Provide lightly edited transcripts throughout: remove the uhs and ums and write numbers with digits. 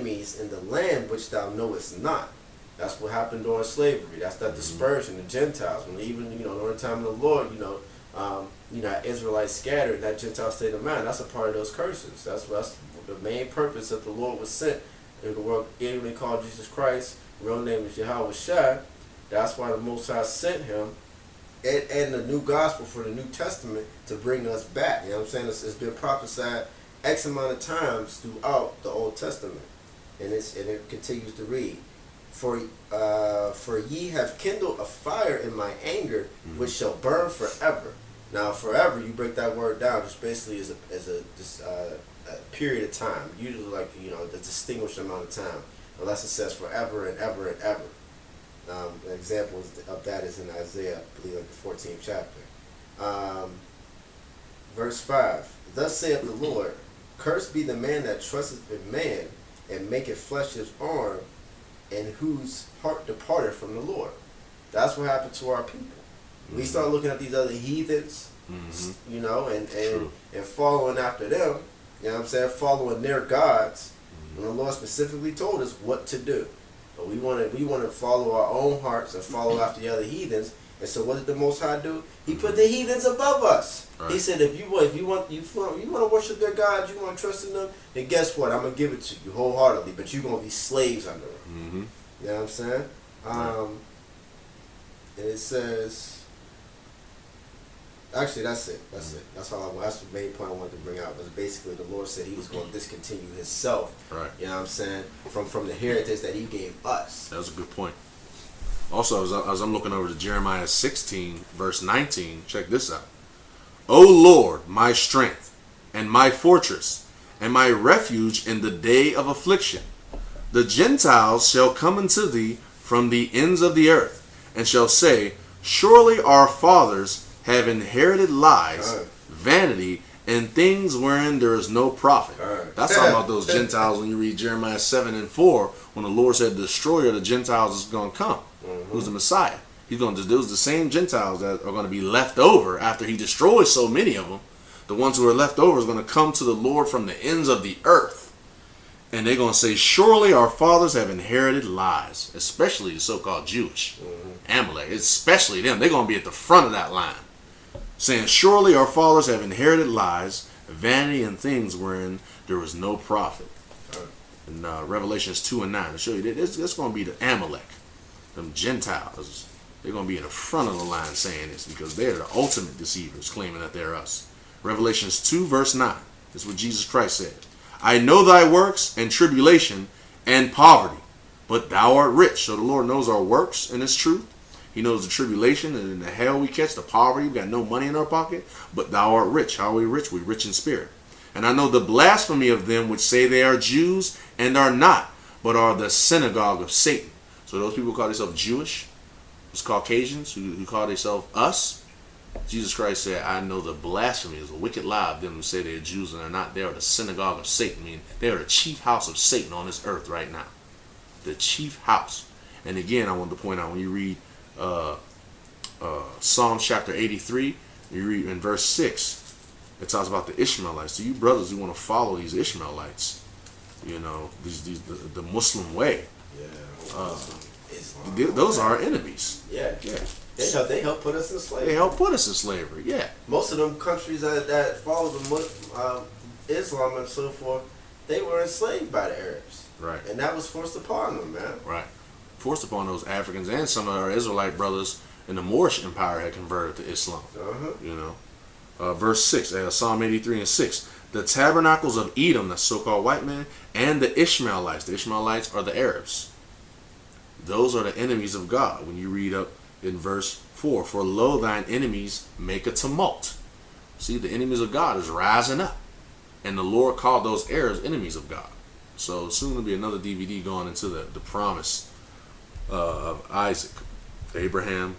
enemies in the land which thou knowest not. That's what happened during slavery. That's that dispersion, the Gentiles. When even, during the time of the Lord, Israelites scattered, that Gentile state of mind, that's a part of those curses. That's the main purpose that the Lord was sent in the world, anyway called Jesus Christ. Real name is Yahawashi. That's why the Most High sent him and the new gospel for the New Testament to bring us back. You know what I'm saying? It's been prophesied X amount of times throughout the Old Testament. And it continues to read. For ye have kindled a fire in my anger, which shall burn forever. Now, forever, you break that word down, just basically is a period of time. Usually, the distinguished amount of time, unless it says forever and ever and ever. An example of that is in Isaiah, I believe, the 14th chapter. Verse 5. Thus saith the Lord, cursed be the man that trusteth in man, and maketh flesh his arm, and whose heart departed from the Lord. That's what happened to our people. We start looking at these other heathens, and following after them, you know what I'm saying, following their gods, and the Lord specifically told us what to do. But we want to follow our own hearts and follow after the other heathens. And so what did the Most High do? He put the heathens above us. Right. He said, if you want to worship their God, you want to trust in them, then guess what? I'm gonna give it to you wholeheartedly, but you're gonna be slaves under them. You know what I'm saying? And it says, actually, that's it. That's the main point I wanted to bring out. Was basically the Lord said He was going to discontinue Himself. Right. You know what I'm saying? From the heritage that He gave us. That was a good point. Also, as I'm looking over to Jeremiah 16, verse 19, check this out. O Lord, my strength, and my fortress, and my refuge in the day of affliction. The Gentiles shall come unto thee from the ends of the earth, and shall say, surely our fathers have inherited lies, vanity, and things wherein there is no profit. That's talking about those Gentiles when you read Jeremiah 7 and 4, when the Lord said the destroyer of the Gentiles is going to come. Who's the Messiah? Those the same Gentiles that are going to be left over after He destroys so many of them. The ones who are left over is going to come to the Lord from the ends of the earth. And they're going to say, surely our fathers have inherited lies, especially the so-called Jewish. Amalek, especially them. They're going to be at the front of that line, saying, surely our fathers have inherited lies, vanity, and things wherein there was no profit. In Revelations 2 and 9, to show you that it's going to be the Amalek, them Gentiles. They're going to be in the front of the line saying this because they're the ultimate deceivers, claiming that they're us. Revelations 2 verse 9, this is what Jesus Christ said. I know thy works and tribulation and poverty, but thou art rich. So the Lord knows our works and His truth. He knows the tribulation and the hell we catch, the poverty. We got no money in our pocket, but thou art rich. How are we rich? We're rich in spirit. And I know the blasphemy of them which say they are Jews and are not, but are the synagogue of Satan. So those people who call themselves Jewish, those Caucasians who call themselves us, Jesus Christ said, I know the blasphemy is a wicked lie of them who say they're Jews and are not. They are the synagogue of Satan. I mean, they are the chief house of Satan on this earth right now. The chief house. And again, I want to point out, when you read Psalm chapter 83, you read in verse 6, it talks about the Ishmaelites. So you brothers who want to follow these Ishmaelites, the Muslim way, those are our enemies. They help put us in slavery. They help put us in slavery. Yeah. Most of them countries that follow the Islam and so forth, they were enslaved by the Arabs. Right. And that was forced upon them, man. Right. Forced upon those Africans, and some of our Israelite brothers in the Moorish Empire had converted to Islam. Verse 6, Psalm 83 and 6. The tabernacles of Edom, the so-called white man, and the Ishmaelites. The Ishmaelites are the Arabs. Those are the enemies of God. When you read up in verse 4, for lo, thine enemies make a tumult. See, the enemies of God is rising up. And the Lord called those Arabs enemies of God. So soon there'll be another DVD going into the promise of Isaac. Abraham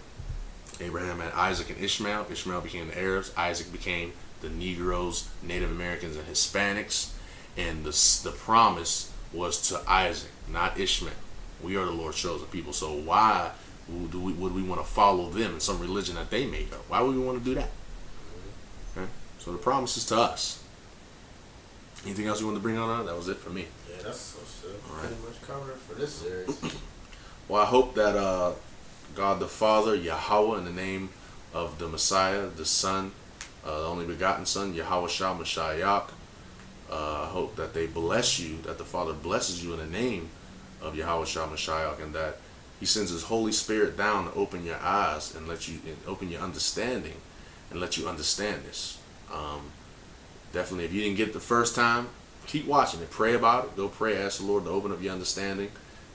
had Isaac and Ishmael. Ishmael became the Arabs. Isaac became the Negroes, Native Americans, and Hispanics. And the promise was to Isaac, not Ishmael. We are the Lord's chosen people. So why would we want to follow them in some religion that they made up? Why would we want to do that? Okay? So the promise is to us. Anything else you want to bring on? That was it for me. Yeah, that's so shit. All right. But it's serious. Well, I hope that God the Father, Yahweh, in the name of the Messiah, the Son, the only begotten Son, Yahawashi Mashiach, I hope that they bless you, that the Father blesses you in the name of Yahawashi Mashiach, and that He sends His Holy Spirit down to open your eyes and let you open your understanding and let you understand this. Definitely, if you didn't get it the first time, keep watching it. Pray about it. Go pray. Ask the Lord to open up your understanding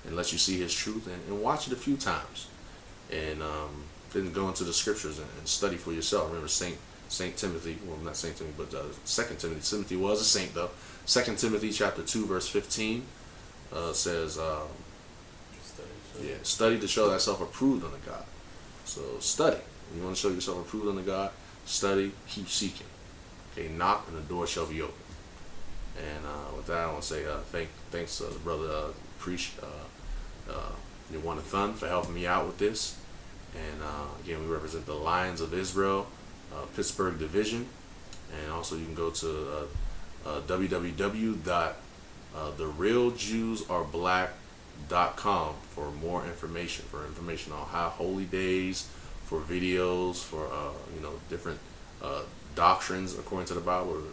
and let you see His truth, and watch it a few times. And then go into the scriptures and study for yourself. Remember Saint Timothy, well, not Saint Timothy, but 2 Timothy. Timothy was a saint, though. 2 Timothy chapter 2, verse 15 says, study to show thyself approved unto God. So study. You want to show yourself approved unto God? Study, keep seeking. Okay, knock and the door shall be open. And with that, I want to say thanks to the brother Thun for helping me out with this. And again, we represent the Lions of Israel, Pittsburgh Division. And also you can go to www.therealjewsarblack.com for more information, on how holy days, for videos, for different doctrines according to the Bible,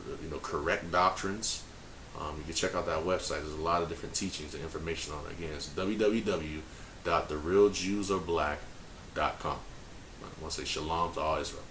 correct doctrines. You can check out that website. There's a lot of different teachings and information on it. Again, it's www.therealjewsarblack.com. I want to say shalom to all Israel.